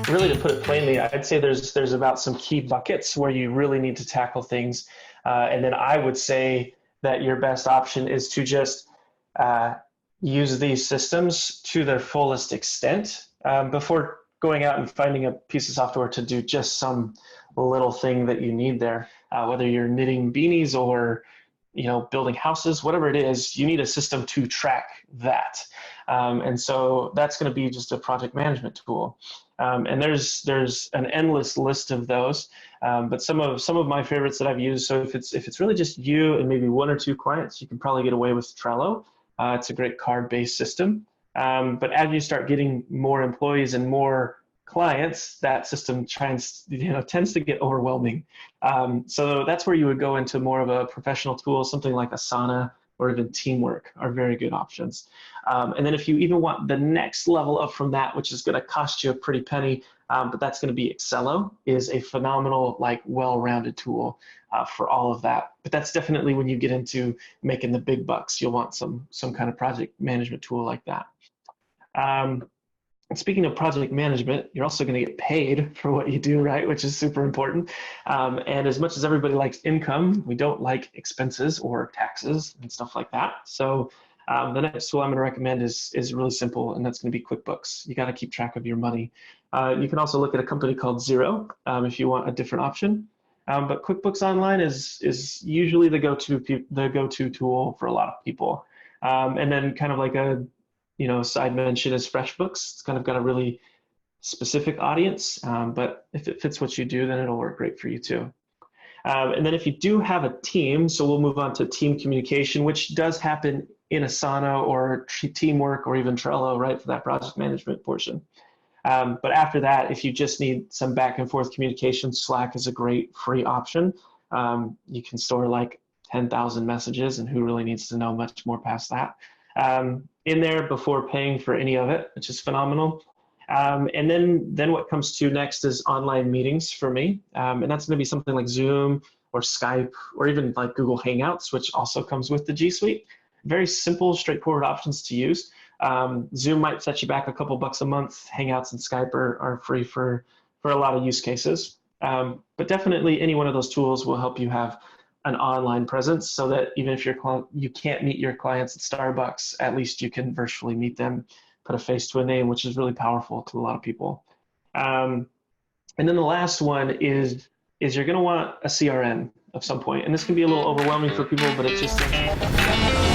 really, to put it plainly, I'd say there's about some key buckets where you really need to tackle things. And then I would say that your best option is to just uh, use these systems to their fullest extent before going out and finding a piece of software to do just some little thing that you need there. Whether you're knitting beanies or building houses, whatever it is, you need a system to track that. And so that's going to be just a project management tool. And there's an endless list of those. But some of my favorites that I've used. So if it's really just you and maybe one or two clients, you can probably get away with Trello. It's a great card-based system. But as you start getting more employees and more clients, that system tends to get overwhelming. So that's where you would go into more of a professional tool, something like Asana or even Teamwork are very good options. And then if you even want the next level up from that, which is going to cost you a pretty penny, but that's going to be Excello, is a phenomenal, well-rounded tool for all of that. But that's definitely when you get into making the big bucks, you'll want some kind of project management tool like that. And speaking of project management, you're also going to get paid for what you do, right? Which is super important. And as much as everybody likes income, we don't like expenses or taxes and stuff like that. So the next tool I'm going to recommend is really simple, and that's going to be QuickBooks. You got to keep track of your money. You can also look at a company called Xero if you want a different option. But QuickBooks Online is usually the go-to tool for a lot of people. And then kind of like a side mention is FreshBooks. It's kind of got a really specific audience, but if it fits what you do, then it'll work great for you too. And then if you do have a team, so we'll move on to team communication, which does happen in Asana or Teamwork or even Trello, right, for that project management portion. But after that, if you just need some back and forth communication, Slack is a great free option. You can store 10,000 messages, and who really needs to know much more past that? In there before paying for any of it, which is phenomenal. And then what comes to next is online meetings for me. And that's going to be something like Zoom or Skype or even like Google Hangouts, which also comes with the G Suite. Very simple, straightforward options to use. Zoom might set you back a couple bucks a month. Hangouts and Skype are free for a lot of use cases. But definitely any one of those tools will help you have an online presence, so that even if you can't meet your clients at Starbucks, at least you can virtually meet them, put a face to a name, which is really powerful to a lot of people. And then the last one is you're going to want a CRM of some point, and this can be a little overwhelming for people, but it's just